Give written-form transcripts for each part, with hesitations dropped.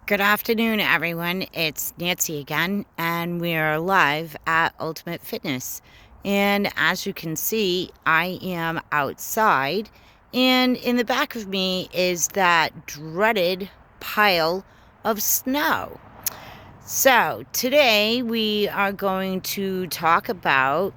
Good afternoon, everyone. It's Nancy again, and we're live at Ultimate Fitness. And as you can see, I am outside, and in the back of me is that dreaded pile of snow. So, today we are going to talk about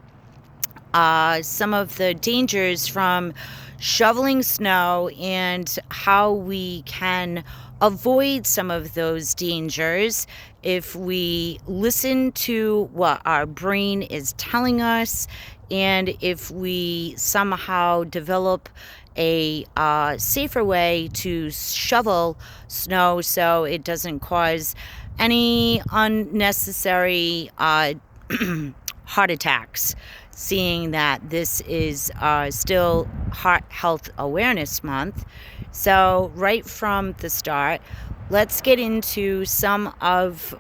some of the dangers from shoveling snow and how we can avoid some of those dangers if we listen to what our brain is telling us and if we somehow develop a safer way to shovel snow so it doesn't cause any unnecessary heart attacks, seeing that this is still Heart Health Awareness Month. So right from the start, let's get into some of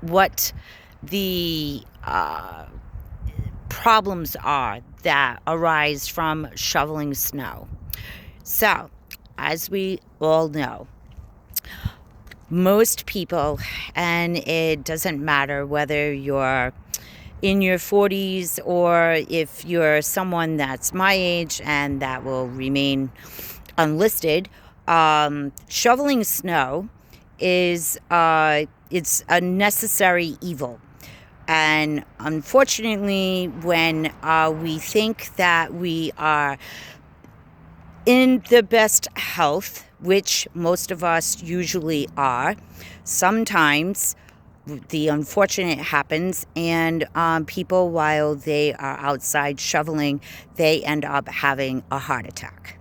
what the problems are that arise from shoveling snow. So, as we all know, most people, and it doesn't matter whether you're in your 40s or if you're someone that's my age and that will remain unlisted, shoveling snow is it's a necessary evil. And unfortunately, when we think that we are in the best health, which most of us usually are, sometimes the unfortunate happens, and people, while they are outside shoveling, they end up having a heart attack.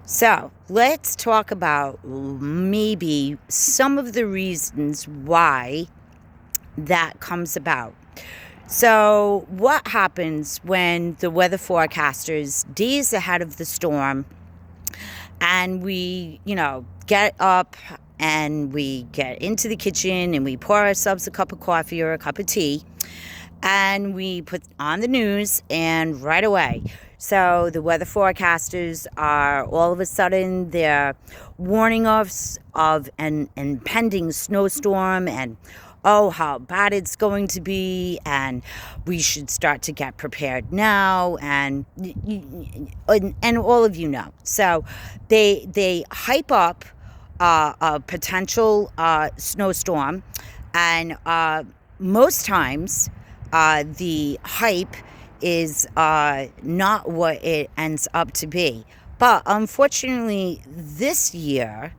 So let's talk about maybe some of the reasons why that comes about. So what happens when the weather forecasters, days ahead of the storm, and we, get up and we get into the kitchen and we pour ourselves a cup of coffee or a cup of tea and we put on the news, and right away, so the weather forecasters are all of a sudden they're warning us of an impending snowstorm and how bad it's going to be, and we should start to get prepared now, and all of you know. So they hype up a potential snowstorm, and most times the hype is not what it ends up to be. But unfortunately, this year,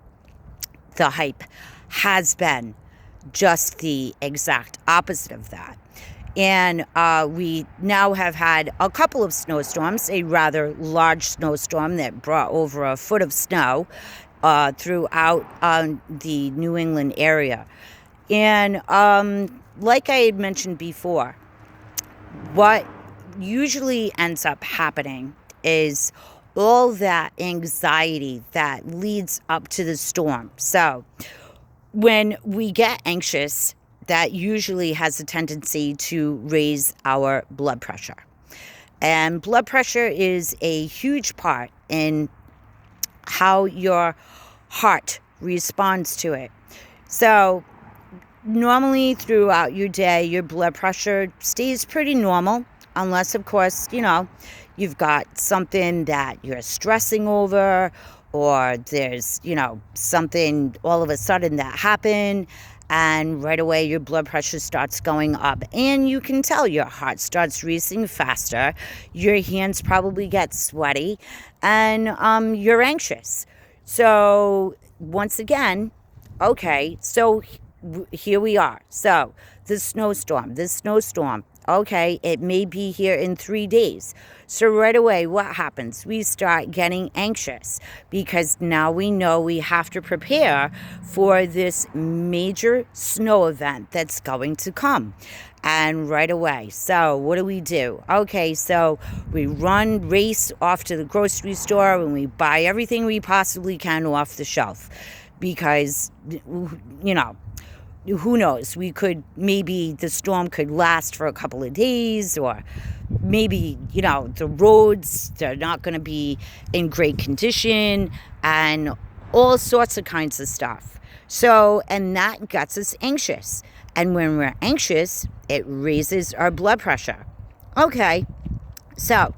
the hype has been just the exact opposite of that. And we now have had a couple of snowstorms, a rather large snowstorm that brought over a foot of snow throughout the New England area. And like I had mentioned before, what usually ends up happening is all that anxiety that leads up to the storm. So when we get anxious, that usually has a tendency to raise our blood pressure. And blood pressure is a huge part in how your heart responds to it. So normally throughout your day, your blood pressure stays pretty normal, unless, of course, you've got something that you're stressing over, or there's, something all of a sudden that happened, and right away your blood pressure starts going up, and you can tell your heart starts racing faster, your hands probably get sweaty, and you're anxious. So once again, okay, so here we are. So this snowstorm, okay, it may be here in 3 days. So right away, what happens? We start getting anxious because now we know we have to prepare for this major snow event that's going to come. And right away, so what do? Okay, so we race off to the grocery store and we buy everything we possibly can off the shelf because, who knows, maybe the storm could last for a couple of days, or maybe, the roads, they're not going to be in great condition, and all sorts of kinds of stuff. So, and that gets us anxious. And when we're anxious, it raises our blood pressure. Okay, so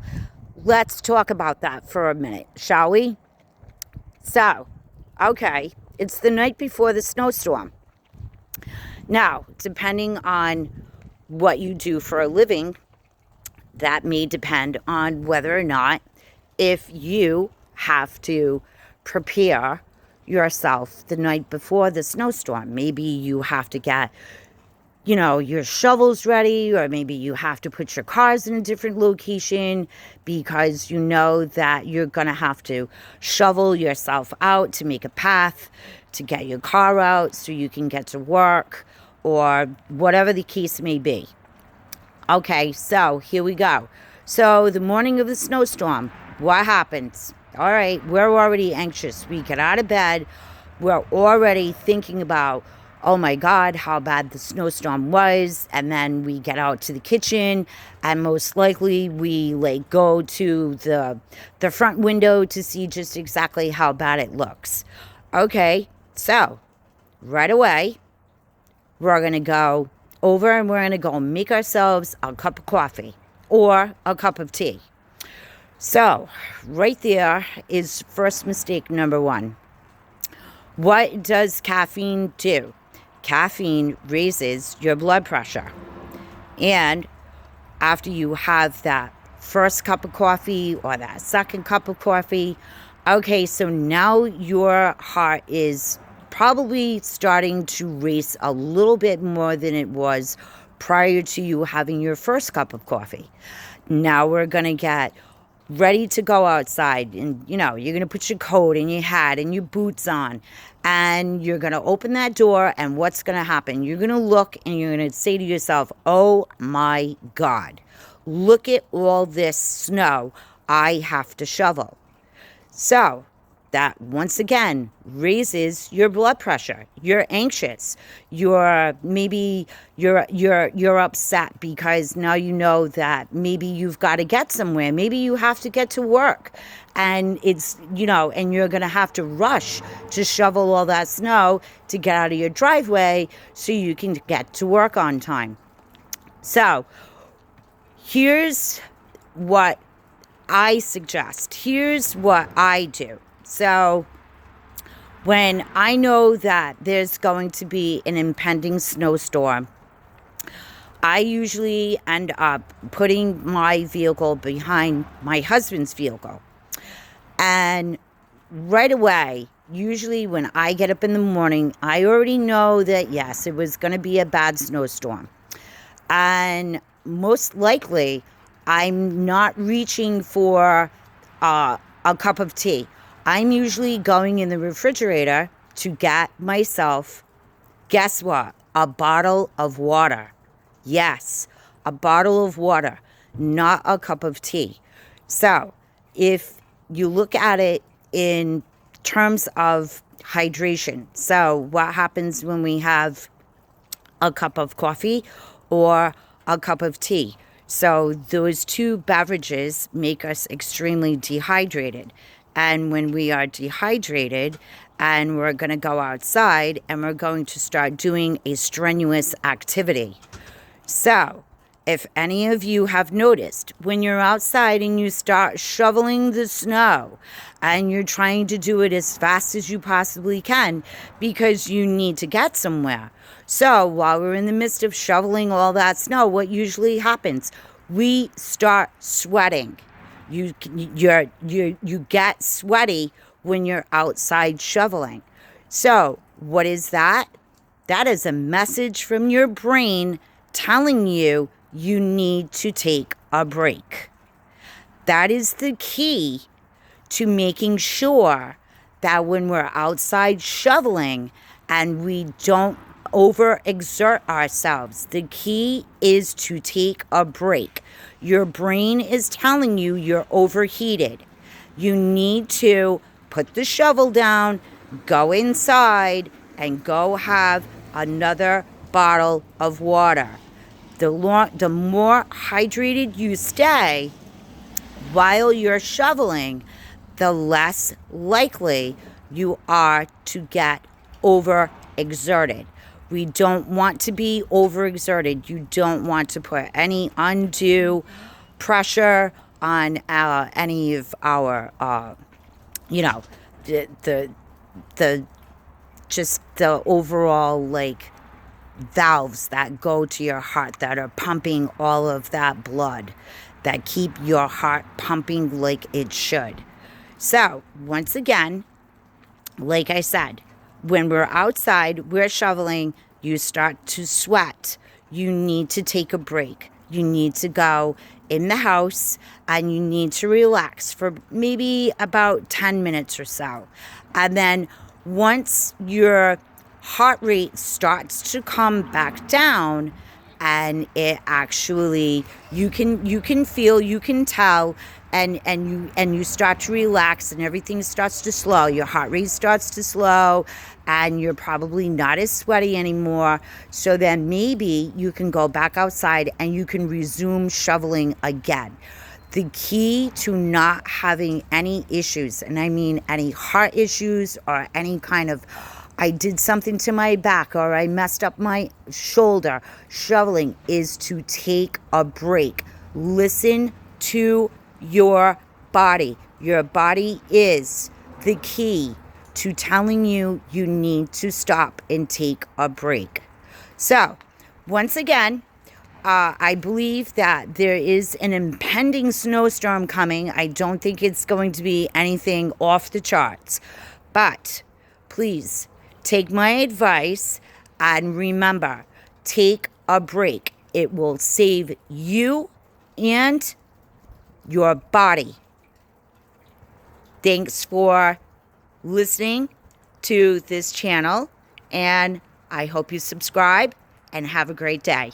let's talk about that for a minute, shall we? So, okay, it's the night before the snowstorm. Now, depending on what you do for a living, that may depend on whether or not if you have to prepare yourself the night before the snowstorm. Maybe you have to get, your shovels ready, or maybe you have to put your cars in a different location because you know that you're going to have to shovel yourself out to make a path to get your car out so you can get to work, or whatever the case may be. Okay, so here we go. So the morning of the snowstorm, what happens? All right, we're already anxious. We get out of bed. We're already thinking about, oh my God, how bad the snowstorm was. And then we get out to the kitchen, and most likely we go to the front window to see just exactly how bad it looks. Okay, so right away, we're going to go over and we're going to go make ourselves a cup of coffee or a cup of tea. So right there is first mistake number one. What does caffeine do? Caffeine raises your blood pressure. And after you have that first cup of coffee or that second cup of coffee, okay, so now your heart is probably starting to race a little bit more than it was prior to you having your first cup of coffee. Now we're going to get ready to go outside, and you're going to put your coat and your hat and your boots on, and you're going to open that door, and what's going to happen? You're going to look and you're going to say to yourself, oh my God, look at all this snow I have to shovel. So that once again raises your blood pressure. You're anxious. You're upset because now you know that maybe you've got to get somewhere. Maybe you have to get to work, and it's and you're going to have to rush to shovel all that snow to get out of your driveway so you can get to work on time. So here's what I suggest. Here's what I do. So when I know that there's going to be an impending snowstorm, I usually end up putting my vehicle behind my husband's vehicle. And right away, usually when I get up in the morning, I already know that, yes, it was going to be a bad snowstorm. And most likely, I'm not reaching for a cup of tea. I'm usually going in the refrigerator to get myself, guess what? A bottle of water. Yes, a bottle of water, not a cup of tea. So if you look at it in terms of hydration, so what happens when we have a cup of coffee or a cup of tea? So those two beverages make us extremely dehydrated. And when we are dehydrated and we're going to go outside and we're going to start doing a strenuous activity. So if any of you have noticed, when you're outside and you start shoveling the snow and you're trying to do it as fast as you possibly can because you need to get somewhere. So while we're in the midst of shoveling all that snow, what usually happens? We start sweating. You get sweaty when you're outside shoveling. So what is that? That is a message from your brain telling you you need to take a break. That is the key to making sure that when we're outside shoveling and we don't overexert ourselves, the key is to take a break. Your brain is telling you you're overheated. You need to put the shovel down, go inside, and go have another bottle of water. The more hydrated you stay while you're shoveling, the less likely you are to get overexerted. We don't want to be overexerted. You don't want to put any undue pressure on any of our, you know, the the just the overall like valves that go to your heart that are pumping all of that blood that keep your heart pumping like it should. So, once again, like I said, when we're outside, we're shoveling, you start to sweat. You need to take a break. You need to go in the house and you need to relax for maybe about 10 minutes or so. And then once your heart rate starts to come back down, and it actually you can feel, you can tell, and you start to relax and everything starts to slow, your heart rate starts to slow, and you're probably not as sweaty anymore. So then maybe you can go back outside and you can resume shoveling again. The key to not having any issues, and I mean any heart issues or any kind of I did something to my back or I messed up my shoulder, shoveling, is to take a break. Listen to your body. Your body is the key to telling you you need to stop and take a break. So, once again, I believe that there is an impending snowstorm coming. I don't think it's going to be anything off the charts. But please take my advice and remember, take a break. It will save you and your body. Thanks for listening to this channel, and I hope you subscribe and have a great day.